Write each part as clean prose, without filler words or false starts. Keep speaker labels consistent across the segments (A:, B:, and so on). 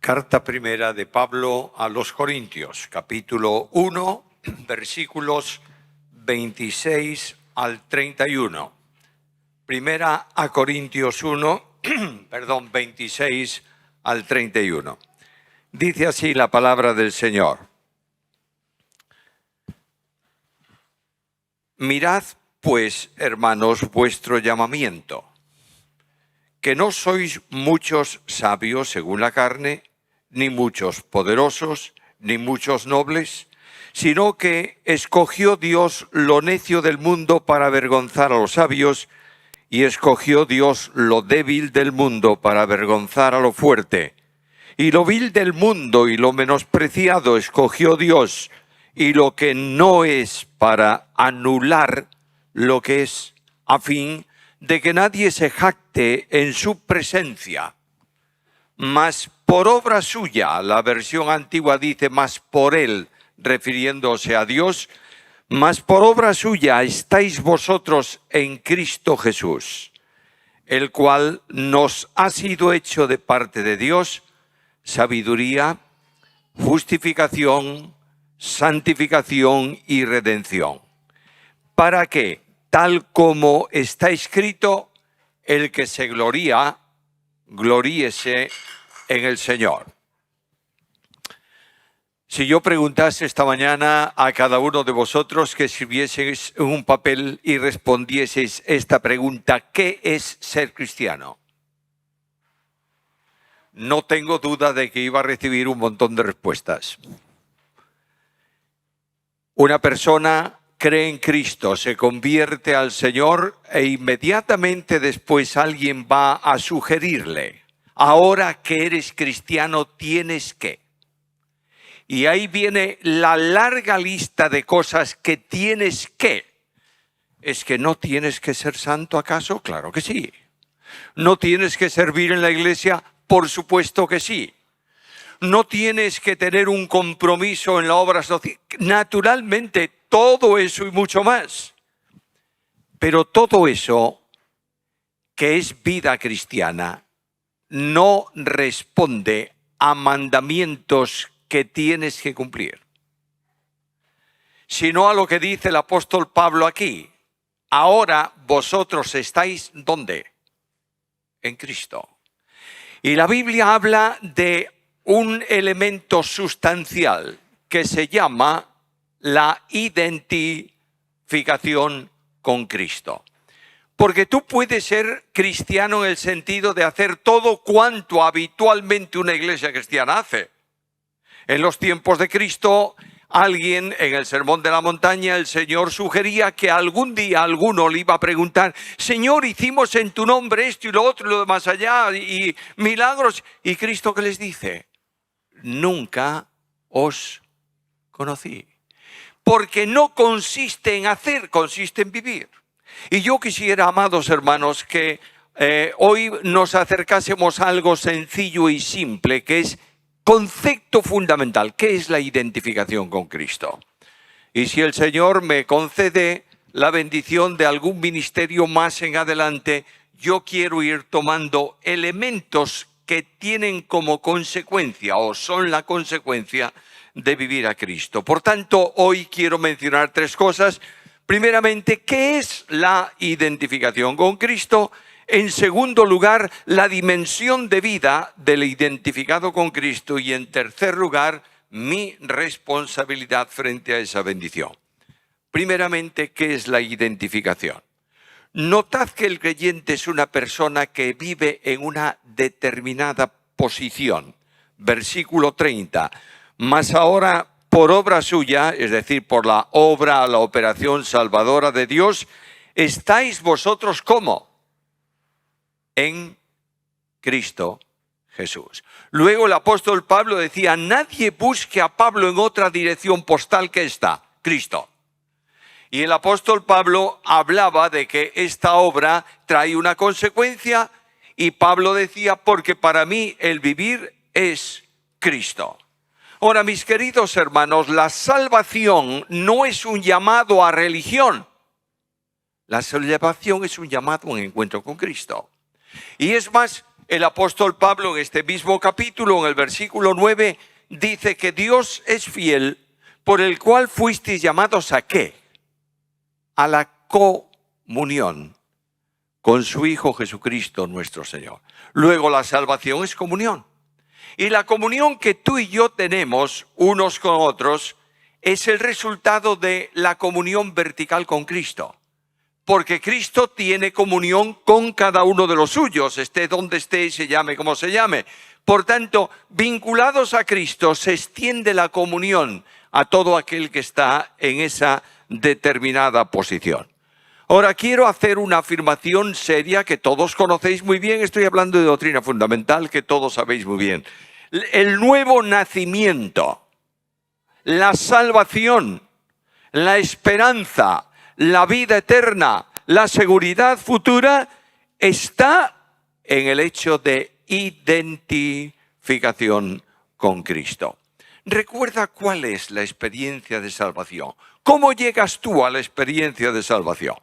A: Carta primera de Pablo a los Corintios, capítulo 1, versículos 26 al 31. Primera a Corintios 1, 26 al 31. Dice así la palabra del Señor. Mirad, pues, hermanos, vuestro llamamiento, que no sois muchos sabios según la carne, ni muchos poderosos, ni muchos nobles, sino que escogió Dios lo necio del mundo para avergonzar a los sabios, y escogió Dios lo débil del mundo para avergonzar a lo fuerte. Y lo vil del mundo y lo menospreciado escogió Dios, y lo que no es, para anular lo que es, a fin de que nadie se jacte en su presencia. Mas por obra suya, la versión antigua dice más por él, refiriéndose a Dios, mas por obra suya estáis vosotros en Cristo Jesús, el cual nos ha sido hecho de parte de Dios sabiduría, justificación, santificación y redención, para que, tal como está escrito, el que se gloría, gloríese en el Señor. Si yo preguntase esta mañana a cada uno de vosotros que escribieseis en un papel y respondieseis esta pregunta, ¿qué es ser cristiano? No tengo duda de que iba a recibir un montón de respuestas. Una persona cree en Cristo, se convierte al Señor e inmediatamente después alguien va a sugerirle, ahora que eres cristiano tienes que. Y ahí viene la larga lista de cosas que tienes que. ¿Es que no tienes que ser santo acaso? Claro que sí. ¿No tienes que servir en la iglesia? Por supuesto que sí. ¿No tienes que tener un compromiso en la obra social? Naturalmente, todo eso y mucho más. Pero todo eso que es vida cristiana no responde a mandamientos que tienes que cumplir, sino a lo que dice el apóstol Pablo aquí. Ahora vosotros estáis, ¿dónde? En Cristo. Y la Biblia habla de un elemento sustancial que se llama la identificación con Cristo. Porque tú puedes ser cristiano en el sentido de hacer todo cuanto habitualmente una iglesia cristiana hace. En los tiempos de Cristo, alguien en el Sermón de la Montaña, el Señor sugería que algún día alguno le iba a preguntar, Señor, hicimos en tu nombre esto y lo otro y lo de más allá y milagros. ¿Y Cristo qué les dice? Nunca os conocí. Porque no consiste en hacer, consiste en vivir. Y yo quisiera, amados hermanos, que hoy nos acercásemos a algo sencillo y simple, que es concepto fundamental. ¿Qué es la identificación con Cristo? Y si el Señor me concede la bendición de algún ministerio más en adelante, yo quiero ir tomando elementos que tienen como consecuencia o son la consecuencia de vivir a Cristo. Por tanto, hoy quiero mencionar tres cosas. Primeramente, ¿qué es la identificación con Cristo? En segundo lugar, la dimensión de vida del identificado con Cristo. Y en tercer lugar, mi responsabilidad frente a esa bendición. Primeramente, ¿qué es la identificación? Notad que el creyente es una persona que vive en una determinada posición. Versículo 30. Mas ahora, por obra suya, es decir, por la obra, la operación salvadora de Dios, estáis vosotros ¿cómo? En Cristo Jesús. Luego el apóstol Pablo decía, nadie busque a Pablo en otra dirección postal que esta, Cristo. Y el apóstol Pablo hablaba de que esta obra trae una consecuencia y Pablo decía, porque para mí el vivir es Cristo. Ahora, mis queridos hermanos, la salvación no es un llamado a religión. La salvación es un llamado a un encuentro con Cristo. Y es más, el apóstol Pablo en este mismo capítulo, en el versículo 9, dice que Dios es fiel, por el cual fuisteis llamados ¿a qué? A la comunión con su Hijo Jesucristo nuestro Señor. Luego la salvación es comunión. Y la comunión que tú y yo tenemos unos con otros es el resultado de la comunión vertical con Cristo. Porque Cristo tiene comunión con cada uno de los suyos, esté donde esté y se llame como se llame. Por tanto, vinculados a Cristo se extiende la comunión a todo aquel que está en esa determinada posición. Ahora quiero hacer una afirmación seria que todos conocéis muy bien. Estoy hablando de doctrina fundamental que todos sabéis muy bien. El nuevo nacimiento, la salvación, la esperanza, la vida eterna, la seguridad futura está en el hecho de identificación con Cristo. Recuerda cuál es la experiencia de salvación. ¿Cómo llegas tú a la experiencia de salvación?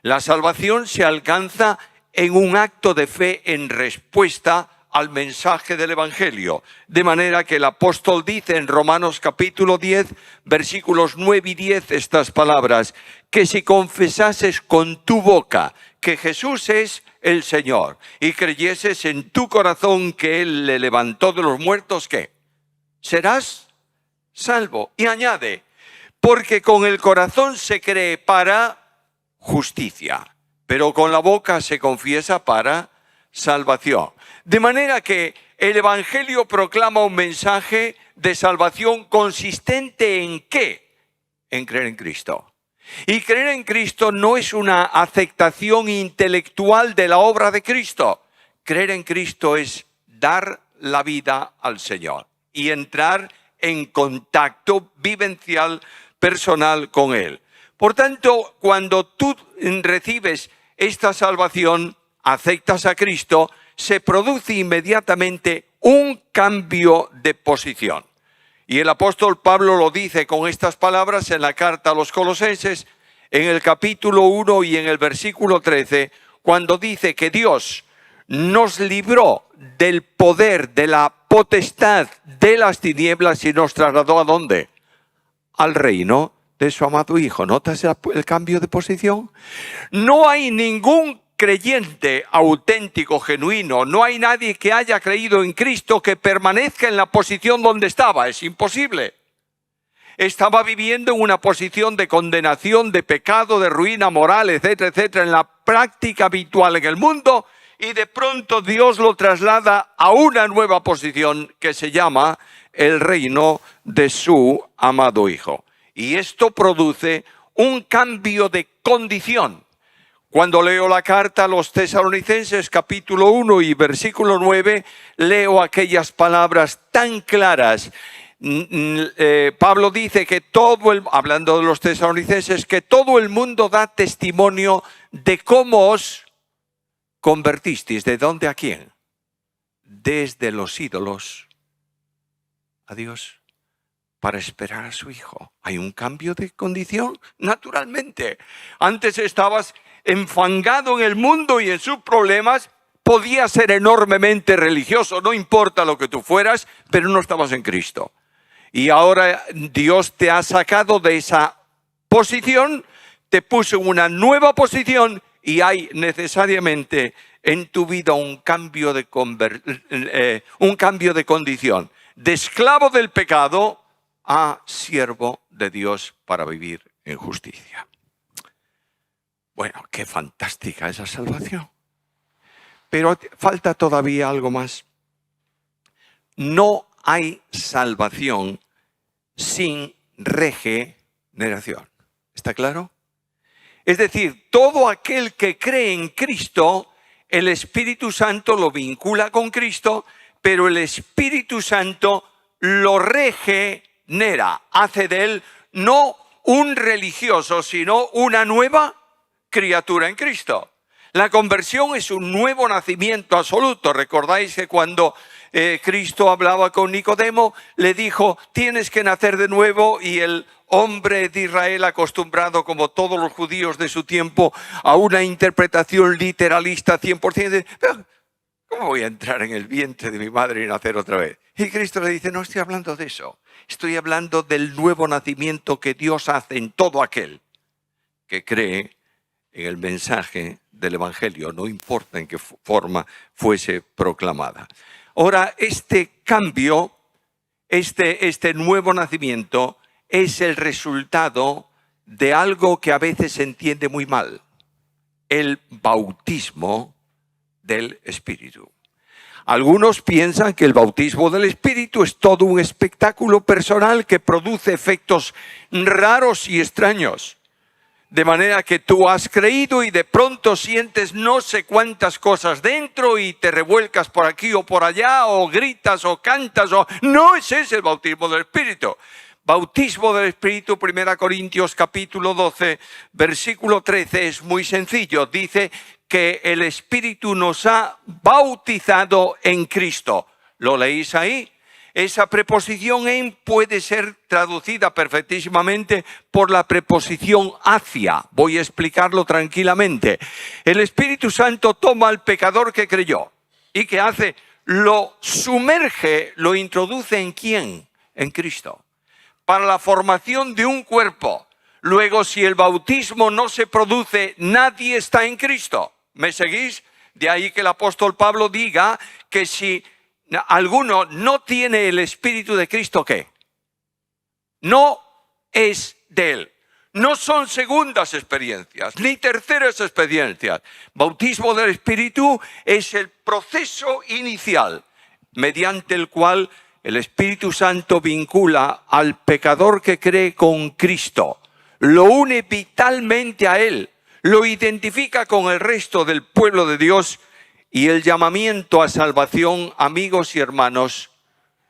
A: La salvación se alcanza en un acto de fe en respuesta al mensaje del Evangelio. De manera que el apóstol dice en Romanos capítulo 10, versículos 9 y 10 estas palabras, que si confesases con tu boca que Jesús es el Señor y creyeses en tu corazón que Él le levantó de los muertos, ¿qué? Serás salvo. Y añade, porque con el corazón se cree para justicia, pero con la boca se confiesa para salvación. De manera que el Evangelio proclama un mensaje de salvación consistente ¿en qué? En creer en Cristo. Y creer en Cristo no es una aceptación intelectual de la obra de Cristo. Creer en Cristo es dar la vida al Señor y entrar en contacto vivencial personal con Él. Por tanto, cuando tú recibes esta salvación, aceptas a Cristo, se produce inmediatamente un cambio de posición. Y el apóstol Pablo lo dice con estas palabras en la carta a los Colosenses, en el capítulo 1 y en el versículo 13, cuando dice que Dios nos libró del poder, de la potestad de las tinieblas y nos trasladó ¿a dónde? Al reino de su amado Hijo. ¿Notas el cambio de posición? No hay ningún creyente auténtico, genuino, no hay nadie que haya creído en Cristo que permanezca en la posición donde estaba. Es imposible. Estaba viviendo en una posición de condenación, de pecado, de ruina moral, etcétera, etcétera, en la práctica habitual en el mundo, y de pronto Dios lo traslada a una nueva posición que se llama el reino de su amado Hijo. Y esto produce un cambio de condición. Cuando leo la carta a los Tesalonicenses, capítulo 1 y versículo 9, leo aquellas palabras tan claras. Pablo dice que hablando de los Tesalonicenses, que todo el mundo da testimonio de cómo os convertisteis. ¿De dónde a quién? Desde los ídolos a Dios, para esperar a su Hijo. ¿Hay un cambio de condición? Naturalmente. Antes estabas enfangado en el mundo y en sus problemas, podías ser enormemente religioso, no importa lo que tú fueras, pero no estabas en Cristo. Y ahora Dios te ha sacado de esa posición, te puso en una nueva posición y hay necesariamente en tu vida un cambio de condición. De esclavo del pecado a siervo de Dios para vivir en justicia. Bueno, qué fantástica esa salvación. Pero falta todavía algo más. No hay salvación sin regeneración. ¿Está claro? Es decir, todo aquel que cree en Cristo, el Espíritu Santo lo vincula con Cristo, pero el Espíritu Santo lo regenera, hace de él no un religioso, sino una nueva criatura en Cristo. La conversión es un nuevo nacimiento absoluto. Recordáis que cuando Cristo hablaba con Nicodemo, le dijo, tienes que nacer de nuevo, y el hombre de Israel, acostumbrado como todos los judíos de su tiempo a una interpretación literalista 100%, ¿Cómo voy a entrar en el vientre de mi madre y nacer otra vez? Y Cristo le dice, no estoy hablando de eso. Estoy hablando del nuevo nacimiento que Dios hace en todo aquel que cree en el mensaje del Evangelio, no importa en qué forma fuese proclamada. Ahora, este cambio, este nuevo nacimiento, es el resultado de algo que a veces se entiende muy mal: el bautismo del Espíritu. Algunos piensan que el bautismo del Espíritu es todo un espectáculo personal que produce efectos raros y extraños. De manera que tú has creído y de pronto sientes no sé cuántas cosas dentro y te revuelcas por aquí o por allá, o gritas o cantas, o... No, ese es el bautismo del Espíritu. Bautismo del Espíritu, 1 Corintios capítulo 12, versículo 13, es muy sencillo. Dice que el Espíritu nos ha bautizado en Cristo. ¿Lo leéis ahí? Esa preposición en puede ser traducida perfectísimamente por la preposición hacia. Voy a explicarlo tranquilamente. El Espíritu Santo toma al pecador que creyó. ¿Y qué hace? Lo sumerge, lo introduce ¿en quién? En Cristo. Para la formación de un cuerpo. Luego, si el bautismo no se produce, nadie está en Cristo. ¿Me seguís? De ahí que el apóstol Pablo diga que si alguno no tiene el Espíritu de Cristo, ¿qué? No es de él. No son segundas experiencias, ni terceras experiencias. Bautismo del Espíritu es el proceso inicial mediante el cual el Espíritu Santo vincula al pecador que cree con Cristo. Lo une vitalmente a él, lo identifica con el resto del pueblo de Dios. Y el llamamiento a salvación, amigos y hermanos,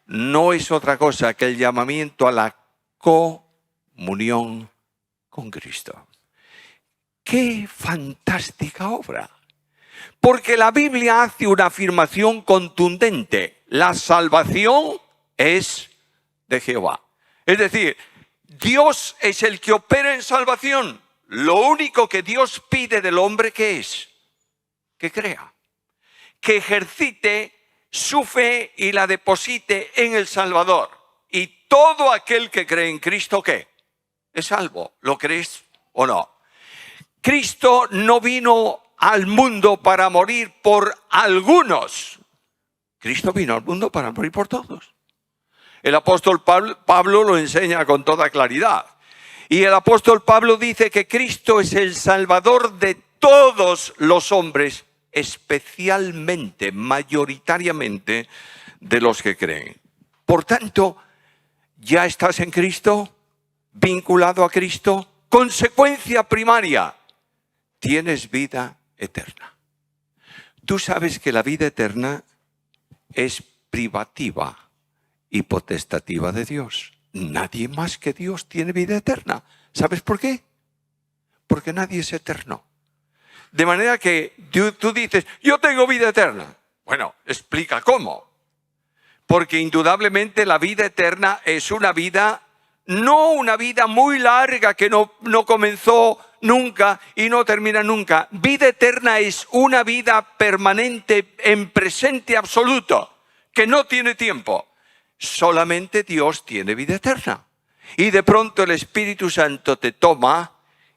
A: no es otra cosa que el llamamiento a la comunión con Cristo. ¡Qué fantástica obra! Porque la Biblia hace una afirmación contundente: la salvación es de Jehová. Es decir, Dios es el que opera en salvación. Lo único que Dios pide del hombre, ¿qué es? Que crea. Que ejercite su fe y la deposite en el Salvador. Y todo aquel que cree en Cristo, ¿qué? Es salvo. ¿Lo crees o no? Cristo no vino al mundo para morir por algunos. Cristo vino al mundo para morir por todos. El apóstol Pablo lo enseña con toda claridad. Y el apóstol Pablo dice que Cristo es el Salvador de todos los hombres, especialmente, mayoritariamente, de los que creen. Por tanto, ya estás en Cristo, vinculado a Cristo. Consecuencia primaria: tienes vida eterna. Tú sabes que la vida eterna es privativa y potestativa de Dios. Nadie más que Dios tiene vida eterna. ¿Sabes por qué? Porque nadie es eterno. De manera que tú dices, yo tengo vida eterna. Bueno, explica cómo. Porque indudablemente la vida eterna es una vida, no una vida muy larga que no comenzó nunca y no termina nunca. Vida eterna es una vida permanente en presente absoluto, que no tiene tiempo. Solamente Dios tiene vida eterna. Y de pronto el Espíritu Santo te toma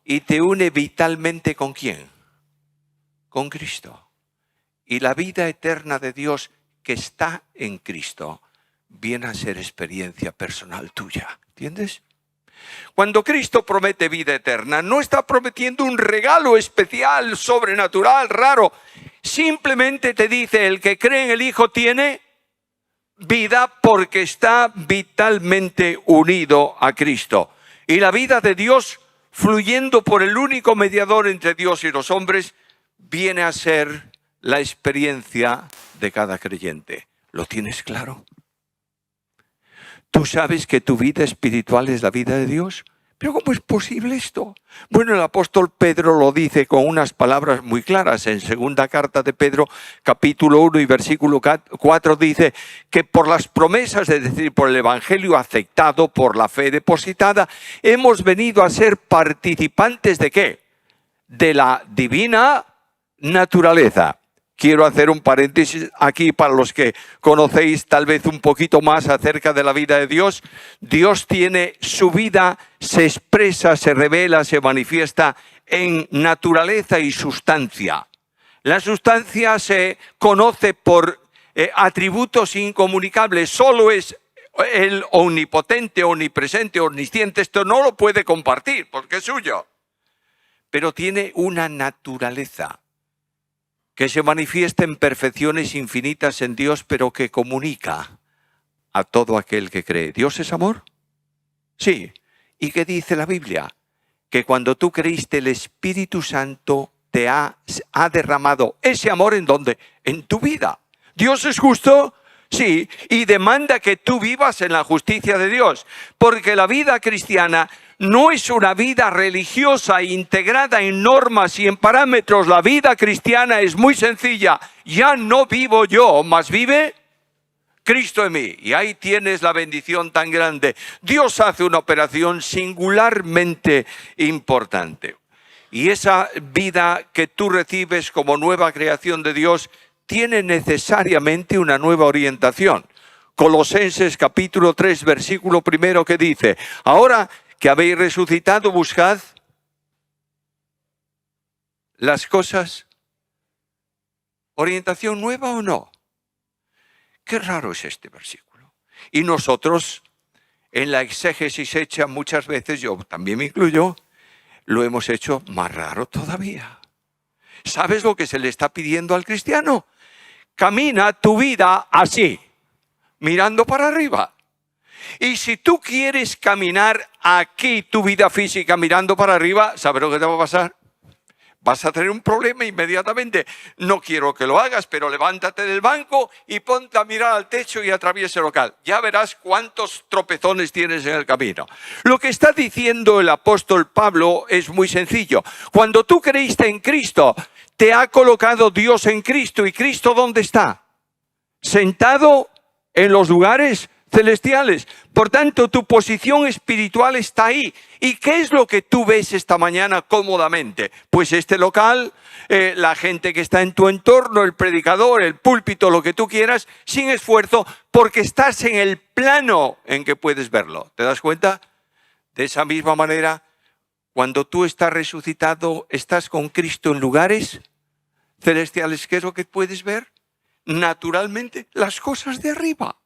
A: y te une vitalmente ¿con quién? Con Cristo. Y la vida eterna de Dios que está en Cristo viene a ser experiencia personal tuya. ¿Entiendes? Cuando Cristo promete vida eterna, no está prometiendo un regalo especial, sobrenatural, raro. Simplemente te dice, el que cree en el Hijo tiene vida porque está vitalmente unido a Cristo. Y la vida de Dios, fluyendo por el único mediador entre Dios y los hombres, viene a ser la experiencia de cada creyente. ¿Lo tienes claro? ¿Tú sabes que tu vida espiritual es la vida de Dios? ¿Pero cómo es posible esto? Bueno, el apóstol Pedro lo dice con unas palabras muy claras. En segunda carta de Pedro, capítulo 1 y versículo 4, dice que por las promesas, es decir, por el evangelio aceptado, por la fe depositada, hemos venido a ser participantes ¿de qué? De la divina naturaleza. quiero hacer un paréntesis aquí para los que conocéis tal vez un poquito más acerca de la vida de Dios. Dios tiene su vida, se expresa, se revela, se manifiesta en naturaleza y sustancia. La sustancia se conoce por atributos incomunicables. Solo es el omnipotente, omnipresente, omnisciente. Esto no lo puede compartir porque es suyo. Pero tiene una naturaleza que se manifiesta en perfecciones infinitas en Dios, pero que comunica a todo aquel que cree. ¿Dios es amor? Sí. ¿Y qué dice la Biblia? Que cuando tú creíste, el Espíritu Santo te ha derramado ese amor. ¿En dónde? En tu vida. ¿Dios es justo? Sí. Y demanda que tú vivas en la justicia de Dios. Porque la vida cristiana no es una vida religiosa integrada en normas y en parámetros. La vida cristiana es muy sencilla. Ya no vivo yo, mas vive Cristo en mí. Y ahí tienes la bendición tan grande. Dios hace una operación singularmente importante. Y esa vida que tú recibes como nueva creación de Dios tiene necesariamente una nueva orientación. Colosenses capítulo 3, versículo 1 que dice: ahora que habéis resucitado, buscad las cosas. ¿Orientación nueva o no? Qué raro es este versículo. Y nosotros, en la exégesis hecha muchas veces, yo también me incluyo, lo hemos hecho más raro todavía. ¿Sabes lo que se le está pidiendo al cristiano? Camina tu vida así, mirando para arriba. Y si tú quieres caminar aquí tu vida física mirando para arriba, ¿sabes lo que te va a pasar? Vas a tener un problema inmediatamente. No quiero que lo hagas, pero levántate del banco y ponte a mirar al techo y atraviesa el local. Ya verás cuántos tropezones tienes en el camino. Lo que está diciendo el apóstol Pablo es muy sencillo. Cuando tú creíste en Cristo, te ha colocado Dios en Cristo. ¿Y Cristo dónde está? Sentado en los lugares celestiales. Por tanto, tu posición espiritual está ahí. ¿Y qué es lo que tú ves esta mañana cómodamente? Pues este local, la gente que está en tu entorno, el predicador, el púlpito, lo que tú quieras, sin esfuerzo, porque estás en el plano en que puedes verlo. ¿Te das cuenta? De esa misma manera, cuando tú estás resucitado, estás con Cristo en lugares celestiales. ¿Qué es lo que puedes ver? Naturalmente, las cosas de arriba.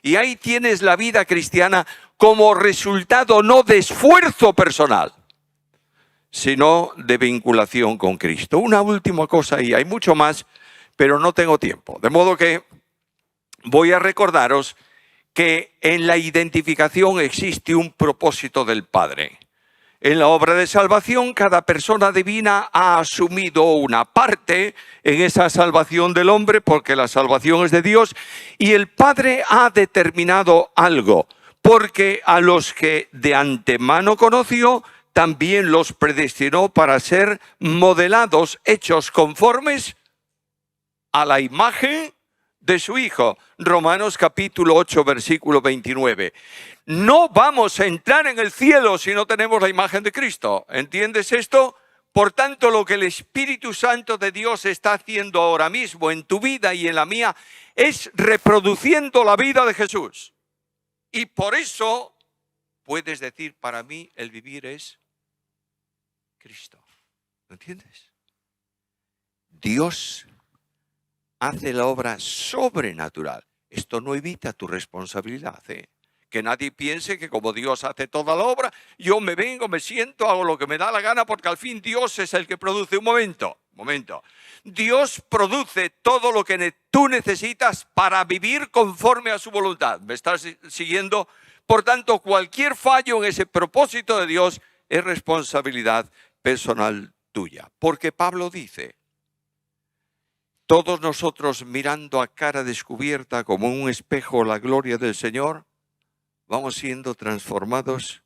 A: Y ahí tienes la vida cristiana como resultado no de esfuerzo personal, sino de vinculación con Cristo. Una última cosa, y hay mucho más, pero no tengo tiempo. De modo que voy a recordaros que en la identificación existe un propósito del Padre. En la obra de salvación, cada persona divina ha asumido una parte en esa salvación del hombre, porque la salvación es de Dios, y el Padre ha determinado algo, porque a los que de antemano conoció, también los predestinó para ser modelados, hechos conformes a la imagen de su Hijo. Romanos capítulo 8, versículo 29. No vamos a entrar en el cielo si no tenemos la imagen de Cristo. ¿Entiendes esto? Por tanto, lo que el Espíritu Santo de Dios está haciendo ahora mismo en tu vida y en la mía es reproduciendo la vida de Jesús. Y por eso puedes decir, para mí el vivir es Cristo. ¿Lo entiendes? Dios hace la obra sobrenatural. Esto no evita tu responsabilidad, Que nadie piense que como Dios hace toda la obra, yo me vengo, me siento, hago lo que me da la gana, porque al fin Dios es el que produce. Un momento. Dios produce todo lo que tú necesitas para vivir conforme a su voluntad. ¿Me estás siguiendo? Por tanto, cualquier fallo en ese propósito de Dios es responsabilidad personal tuya. Porque Pablo dice: todos nosotros, mirando a cara descubierta como un espejo la gloria del Señor, vamos siendo transformados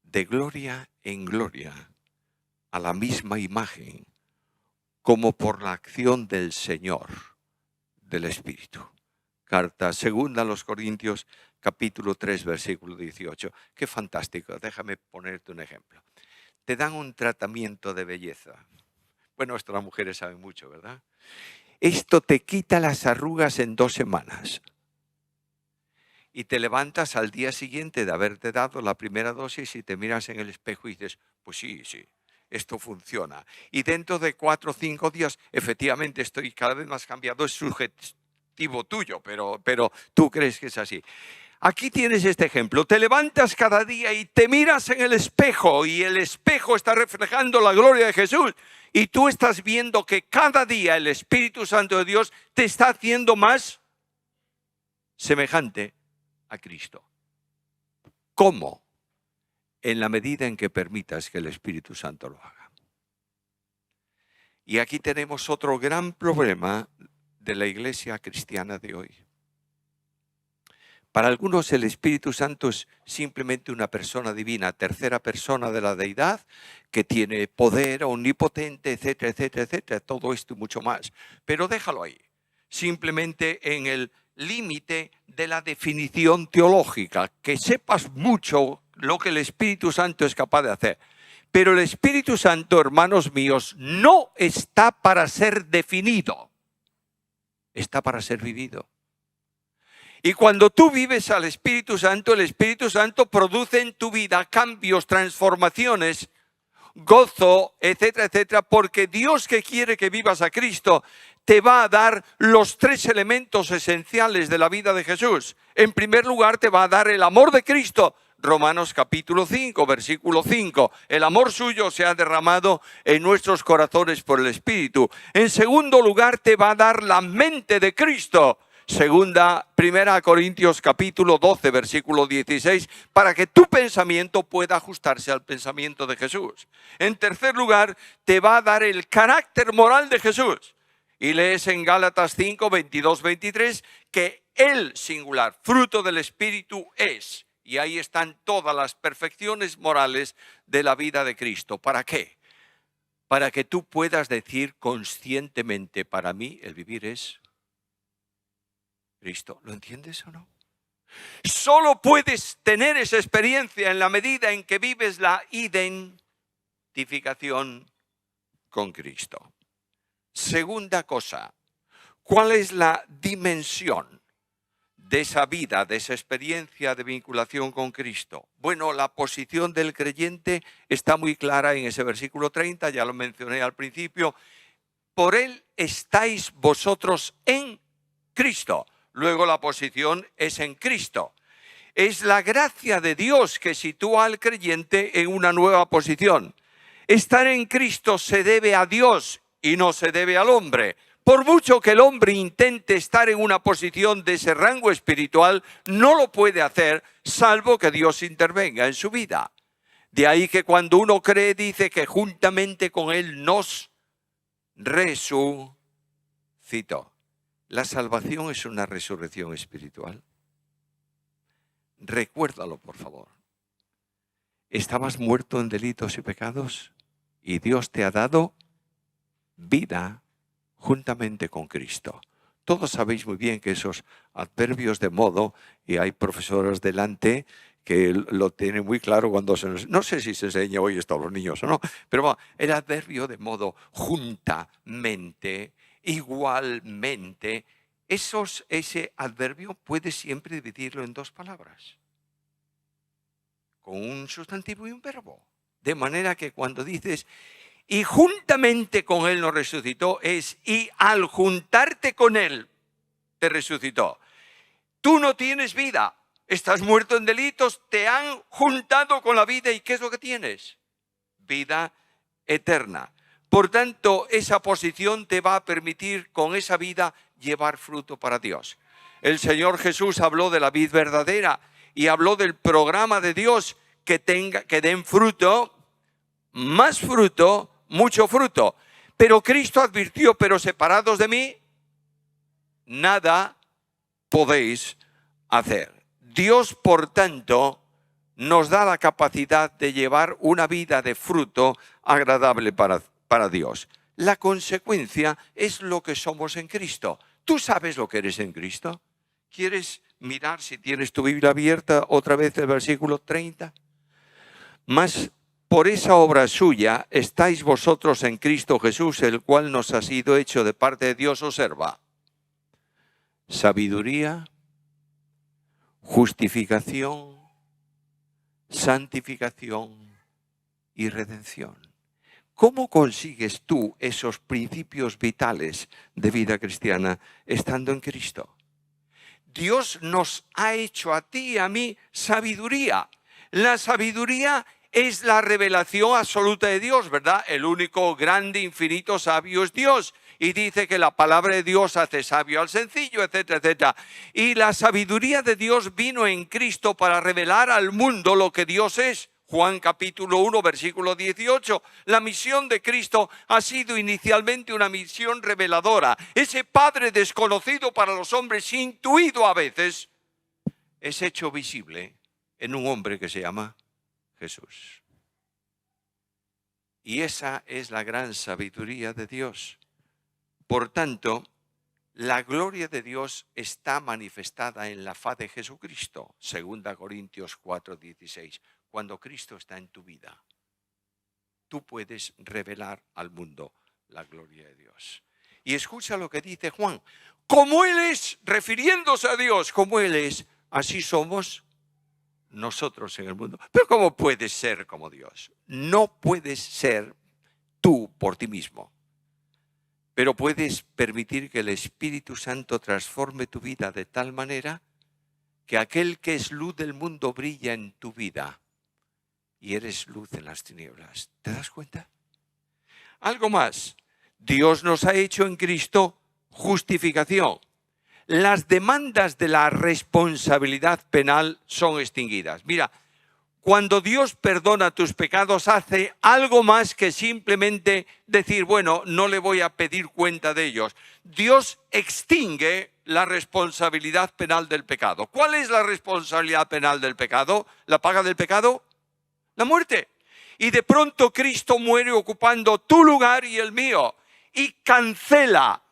A: de gloria en gloria a la misma imagen, como por la acción del Señor, del Espíritu. Carta segunda a los Corintios, capítulo 3, versículo 18. Qué fantástico. Déjame ponerte un ejemplo. Te dan un tratamiento de belleza. Bueno, esto las mujeres saben mucho, ¿verdad? esto te quita las arrugas en 2 semanas. Y te levantas al día siguiente de haberte dado la primera dosis y te miras en el espejo y dices, pues sí, esto funciona. Y dentro de 4 o 5 días, efectivamente estoy cada vez más cambiado, es subjetivo tuyo, pero tú crees que es así. Aquí tienes este ejemplo, te levantas cada día y te miras en el espejo y el espejo está reflejando la gloria de Jesús y tú estás viendo que cada día el Espíritu Santo de Dios te está haciendo más semejante a Cristo. ¿Cómo? En la medida en que permitas que el Espíritu Santo lo haga. Y aquí tenemos otro gran problema de la iglesia cristiana de hoy. Para algunos el Espíritu Santo es simplemente una persona divina, tercera persona de la deidad, que tiene poder omnipotente, etcétera, etcétera, etcétera, todo esto y mucho más. Pero déjalo ahí, simplemente en el límite de la definición teológica, que sepas mucho lo que el Espíritu Santo es capaz de hacer. Pero el Espíritu Santo, hermanos míos, no está para ser definido, está para ser vivido. Y cuando tú vives al Espíritu Santo, el Espíritu Santo produce en tu vida cambios, transformaciones, gozo, etcétera, etcétera, porque Dios, que quiere que vivas a Cristo, te va a dar los 3 elementos esenciales de la vida de Jesús. En primer lugar, te va a dar el amor de Cristo. Romanos capítulo 5, versículo 5. El amor suyo se ha derramado en nuestros corazones por el Espíritu. En segundo lugar, te va a dar la mente de Cristo. Primera Corintios capítulo 12, versículo 16, para que tu pensamiento pueda ajustarse al pensamiento de Jesús. En tercer lugar, te va a dar el carácter moral de Jesús. Y lees en Gálatas 5, 22, 23, que el singular fruto del Espíritu es, y ahí están todas las perfecciones morales de la vida de Cristo. ¿Para qué? Para que tú puedas decir conscientemente, para mí el vivir es Cristo. ¿Lo entiendes o no? Solo puedes tener esa experiencia en la medida en que vives la identificación con Cristo. Segunda cosa, ¿cuál es la dimensión de esa vida, de esa experiencia de vinculación con Cristo? Bueno, la posición del creyente está muy clara en ese versículo 30, ya lo mencioné al principio. Por Él estáis vosotros en Cristo. Luego la posición es en Cristo. Es la gracia de Dios que sitúa al creyente en una nueva posición. Estar en Cristo se debe a Dios y no se debe al hombre. Por mucho que el hombre intente estar en una posición de ese rango espiritual, no lo puede hacer salvo que Dios intervenga en su vida. De ahí que cuando uno cree, dice que juntamente con Él nos resucitó. La salvación es una resurrección espiritual. Recuérdalo, por favor. Estabas muerto en delitos y pecados y Dios te ha dado vida juntamente con Cristo. Todos sabéis muy bien que esos adverbios de modo, y hay profesores delante que lo tienen muy claro cuando no sé si se enseña hoy esto a los niños o no, pero bueno, el adverbio de modo, juntamente, igualmente, ese adverbio puede siempre dividirlo en 2 palabras, con un sustantivo y un verbo. De manera que cuando dices, y juntamente con Él nos resucitó, es, y al juntarte con Él te resucitó. Tú no tienes vida, estás muerto en delitos, te han juntado con la vida, ¿y qué es lo que tienes? Vida eterna. Por tanto, esa posición te va a permitir con esa vida llevar fruto para Dios. El Señor Jesús habló de la vid verdadera y habló del programa de Dios que den fruto, más fruto, mucho fruto. Pero Cristo advirtió, pero separados de mí, nada podéis hacer. Dios, por tanto, nos da la capacidad de llevar una vida de fruto agradable para Dios. La consecuencia es lo que somos en Cristo. ¿Tú sabes lo que eres en Cristo? ¿Quieres mirar, si tienes tu Biblia abierta, otra vez el versículo 30? Mas por esa obra suya estáis vosotros en Cristo Jesús, el cual nos ha sido hecho de parte de Dios. Observa: sabiduría, justificación, santificación y redención. ¿Cómo consigues tú esos principios vitales de vida cristiana estando en Cristo? Dios nos ha hecho a ti y a mí sabiduría. La sabiduría es la revelación absoluta de Dios, ¿verdad? El único grande, infinito, sabio es Dios. Y dice que la palabra de Dios hace sabio al sencillo, etcétera, etcétera. Y la sabiduría de Dios vino en Cristo para revelar al mundo lo que Dios es. Juan capítulo 1, versículo 18. La misión de Cristo ha sido inicialmente una misión reveladora. Ese Padre desconocido para los hombres, intuido a veces, es hecho visible en un hombre que se llama Jesús. Y esa es la gran sabiduría de Dios. Por tanto, la gloria de Dios está manifestada en la faz de Jesucristo. 2 Corintios 4, 16. Cuando Cristo está en tu vida, tú puedes revelar al mundo la gloria de Dios. Y escucha lo que dice Juan. Como Él es, refiriéndose a Dios, como Él es, así somos nosotros en el mundo. Pero ¿cómo puedes ser como Dios? No puedes ser tú por ti mismo. Pero puedes permitir que el Espíritu Santo transforme tu vida de tal manera que aquel que es luz del mundo brilla en tu vida. Y eres luz en las tinieblas. ¿Te das cuenta? Algo más. Dios nos ha hecho en Cristo justificación. Las demandas de la responsabilidad penal son extinguidas. Mira, cuando Dios perdona tus pecados, hace algo más que simplemente decir, bueno, no le voy a pedir cuenta de ellos. Dios extingue la responsabilidad penal del pecado. ¿Cuál es la responsabilidad penal del pecado? ¿La paga del pecado? La muerte. Y de pronto Cristo muere ocupando tu lugar y el mío y cancela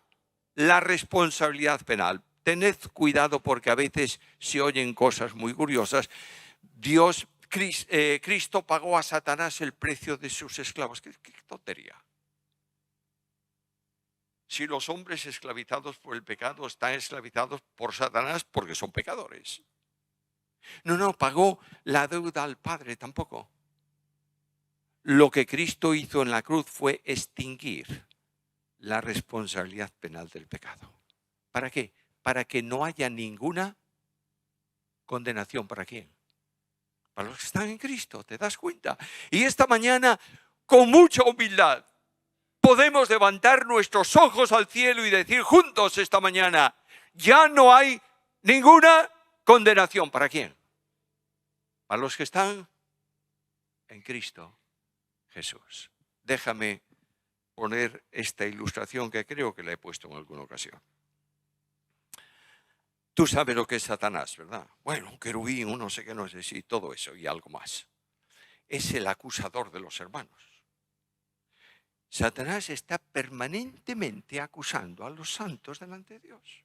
A: la responsabilidad penal. Tened cuidado porque a veces se oyen cosas muy curiosas. Cristo pagó a Satanás el precio de sus esclavos. ¿Qué tontería? Si los hombres esclavizados por el pecado están esclavizados por Satanás porque son pecadores. No, pagó la deuda al Padre tampoco. Lo que Cristo hizo en la cruz fue extinguir la responsabilidad penal del pecado. ¿Para qué? Para que no haya ninguna condenación. ¿Para quién? Para los que están en Cristo, ¿te das cuenta? Y esta mañana, con mucha humildad, podemos levantar nuestros ojos al cielo y decir juntos esta mañana, ya no hay ninguna condenación. ¿Para quién? Para los que están en Cristo Jesús. Déjame poner esta ilustración que creo que la he puesto en alguna ocasión. Tú sabes lo que es Satanás, ¿verdad? Bueno, un querubín, un no sé qué, no sé si, todo eso y algo más. Es el acusador de los hermanos. Satanás está permanentemente acusando a los santos delante de Dios.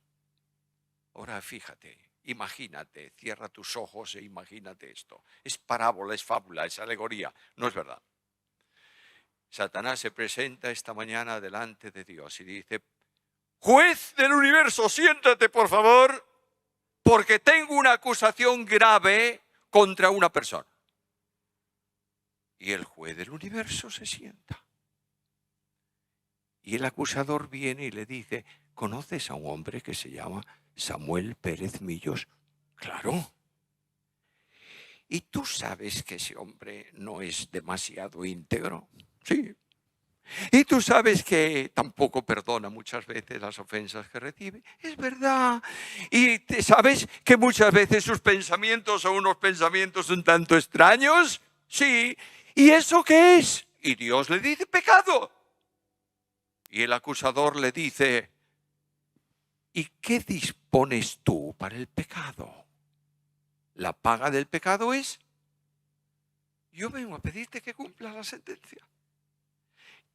A: Ahora fíjate, imagínate, cierra tus ojos e imagínate esto. Es parábola, es fábula, es alegoría, no es verdad. Satanás se presenta esta mañana delante de Dios y dice, juez del universo, siéntate por favor, porque tengo una acusación grave contra una persona. Y el juez del universo se sienta. Y el acusador viene y le dice, ¿conoces a un hombre que se llama Samuel Pérez Millos? Claro. ¿Y tú sabes que ese hombre no es demasiado íntegro? Sí. ¿Y tú sabes que tampoco perdona muchas veces las ofensas que recibe? Es verdad. ¿Y sabes que muchas veces sus pensamientos son unos pensamientos un tanto extraños? Sí. ¿Y eso qué es? Y Dios le dice pecado. Y el acusador le dice, ¿y qué dispones tú para el pecado? La paga del pecado es, yo vengo a pedirte que cumplas la sentencia.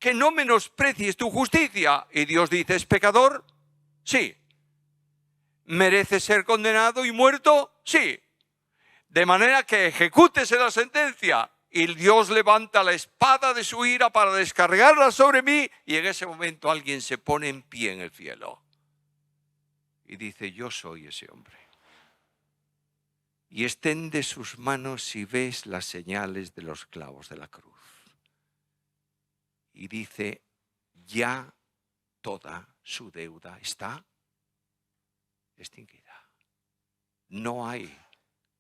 A: Que no menosprecies tu justicia. Y Dios dice, ¿es pecador? Sí. ¿Merece ser condenado y muerto? Sí. De manera que ejecútese la sentencia. y Dios levanta la espada de su ira para descargarla sobre mí, y en ese momento alguien se pone en pie en el cielo y dice: yo soy ese hombre. Y extiende sus manos y ves las señales de los clavos de la cruz. Y dice: ya toda su deuda está extinguida. No hay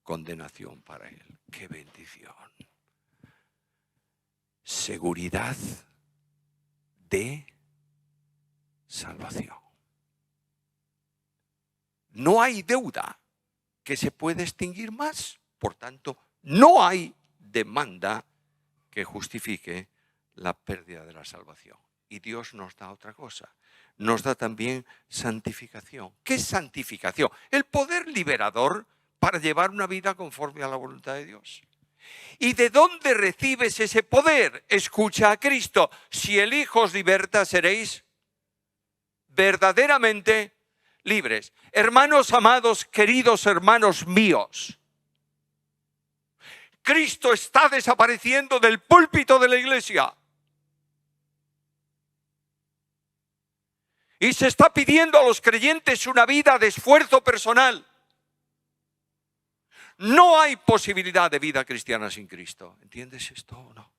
A: condenación para él. ¡Qué bendición! Seguridad de salvación. No hay deuda que se pueda extinguir más. Por tanto, no hay demanda que justifique la pérdida de la salvación. Y Dios nos da otra cosa. Nos da también santificación. ¿Qué es santificación? El poder liberador para llevar una vida conforme a la voluntad de Dios. ¿Y de dónde recibes ese poder? Escucha a Cristo: si el Hijo os liberta, seréis verdaderamente libres. Hermanos amados, queridos hermanos míos, Cristo está desapareciendo del púlpito de la iglesia. Y se está pidiendo a los creyentes una vida de esfuerzo personal. No hay posibilidad de vida cristiana sin Cristo. ¿Entiendes esto o no?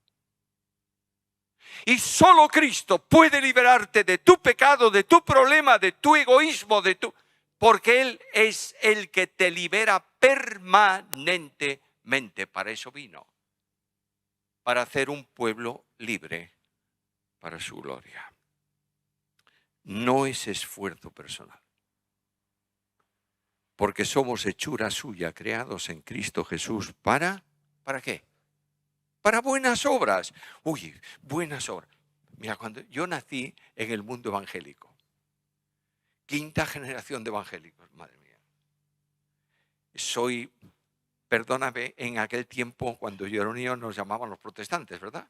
A: Y solo Cristo puede liberarte de tu pecado, de tu problema, de tu egoísmo, porque Él es el que te libera permanentemente. Para eso vino. Para hacer un pueblo libre para su gloria. No es esfuerzo personal. Porque somos hechura suya, creados en Cristo Jesús. ¿Para qué? Para buenas obras. Uy, buenas obras. Mira, cuando yo nací en el mundo evangélico, 5ª generación de evangélicos, madre mía. Perdóname, en aquel tiempo, cuando yo era un niño, nos llamaban los protestantes, ¿verdad?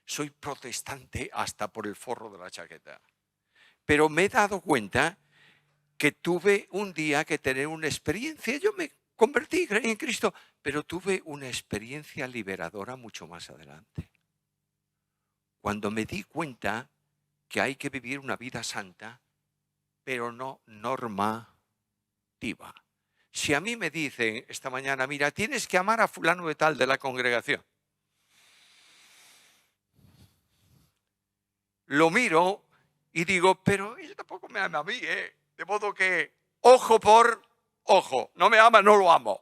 A: Soy protestante hasta por el forro de la chaqueta. Pero me he dado cuenta que tuve un día que tener una experiencia. Yo me convertí, creí en Cristo, pero tuve una experiencia liberadora mucho más adelante. Cuando me di cuenta que hay que vivir una vida santa, pero no normativa. Si a mí me dicen esta mañana: mira, tienes que amar a fulano de tal de la congregación. Lo miro y digo: pero él tampoco me ama a mí, ¿eh? De modo que, ojo por ojo, no me ama, no lo amo.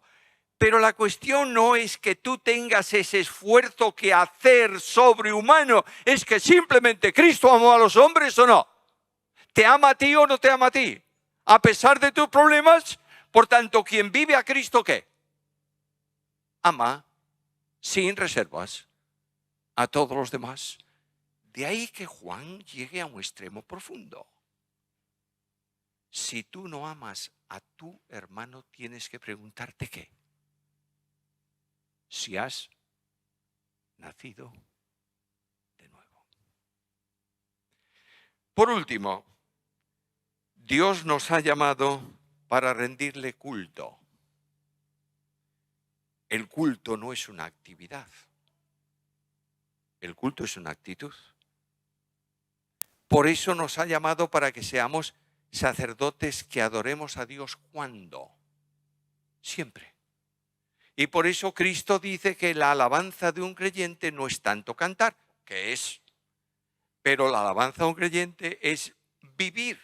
A: Pero la cuestión no es que tú tengas ese esfuerzo que hacer sobrehumano, es que simplemente Cristo amó a los hombres o no. ¿Te ama a ti o no te ama a ti? A pesar de tus problemas. Por tanto, quien vive a Cristo, ¿qué? Ama sin reservas a todos los demás. De ahí que Juan llegue a un extremo profundo. Si tú no amas a tu hermano, tienes que preguntarte qué. Si has nacido de nuevo. Por último, Dios nos ha llamado para rendirle culto. El culto no es una actividad. El culto es una actitud. Por eso nos ha llamado para que seamos sacerdotes que adoremos a Dios. ¿Cuándo? Siempre. Y por eso Cristo dice que la alabanza de un creyente no es tanto cantar, que es, pero la alabanza de un creyente es vivir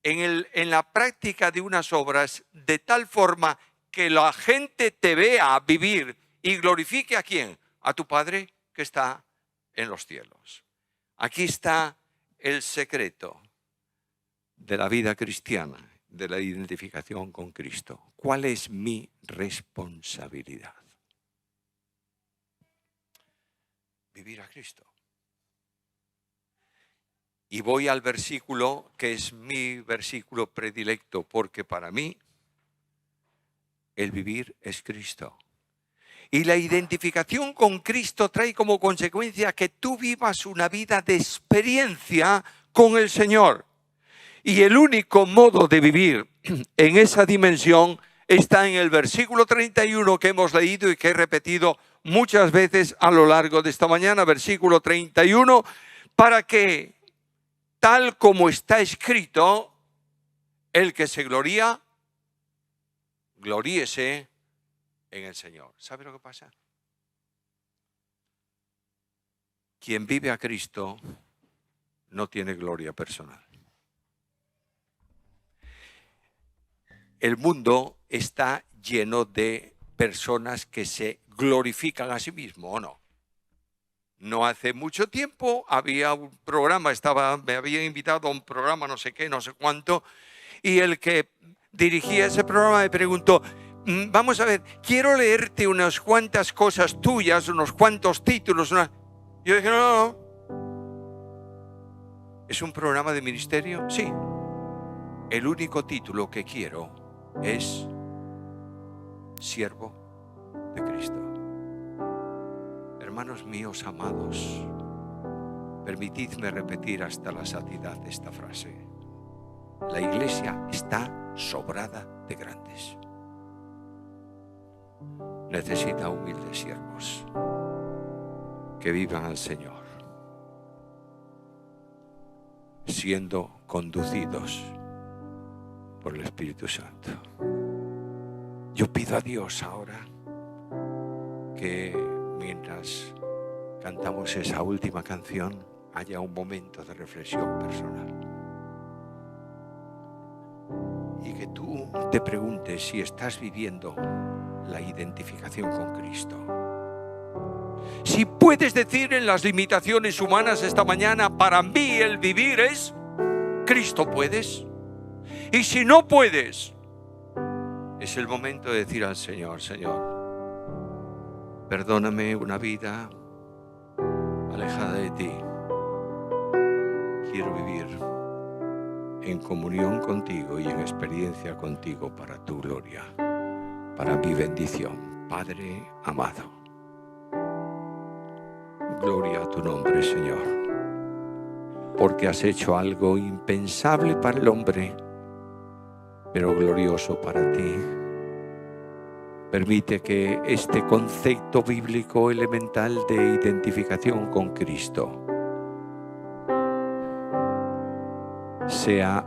A: en la práctica de unas obras de tal forma que la gente te vea vivir y glorifique ¿a quién? A tu Padre que está en los cielos. Aquí está el secreto de la vida cristiana, de la identificación con Cristo. ¿Cuál es mi responsabilidad? Vivir a Cristo. Y voy al versículo que es mi versículo predilecto, porque para mí el vivir es Cristo. Y la identificación con Cristo trae como consecuencia que tú vivas una vida de experiencia con el Señor. Y el único modo de vivir en esa dimensión está en el versículo 31 que hemos leído y que he repetido muchas veces a lo largo de esta mañana, versículo 31, para que, tal como está escrito, el que se gloría, gloríese en el Señor. ¿Sabe lo que pasa? Quien vive a Cristo no tiene gloria personal. El mundo está lleno de personas que se glorifican a sí mismos, ¿o no? No hace mucho tiempo había un programa, me habían invitado a un programa no sé qué, no sé cuánto, y el que dirigía ese programa me preguntó, vamos a ver, quiero leerte unas cuantas cosas tuyas, unos cuantos títulos. Yo dije, no. ¿Es un programa de ministerio? Sí. El único título que quiero es siervo de Cristo. Hermanos míos amados, permitidme repetir hasta la saciedad esta frase. La iglesia está sobrada de grandes. Necesita humildes siervos que vivan al Señor, siendo conducidos por el Espíritu Santo. Yo pido a Dios ahora que mientras cantamos esa última canción haya un momento de reflexión personal y que tú te preguntes si estás viviendo la identificación con Cristo. Si puedes decir en las limitaciones humanas esta mañana, para mí el vivir es Cristo, ¿puedes? Y si no puedes, es el momento de decir al Señor, Señor, perdóname una vida alejada de ti. Quiero vivir en comunión contigo y en experiencia contigo para tu gloria, para mi bendición. Padre amado, gloria a tu nombre, Señor, porque has hecho algo impensable para el hombre, pero glorioso para ti. Permite que este concepto bíblico elemental de identificación con Cristo sea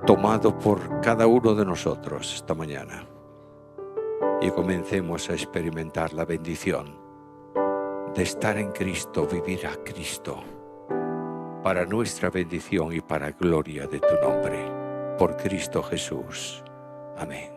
A: tomado por cada uno de nosotros esta mañana y comencemos a experimentar la bendición de estar en Cristo, vivir a Cristo, para nuestra bendición y para gloria de tu nombre, por Cristo Jesús. Amén.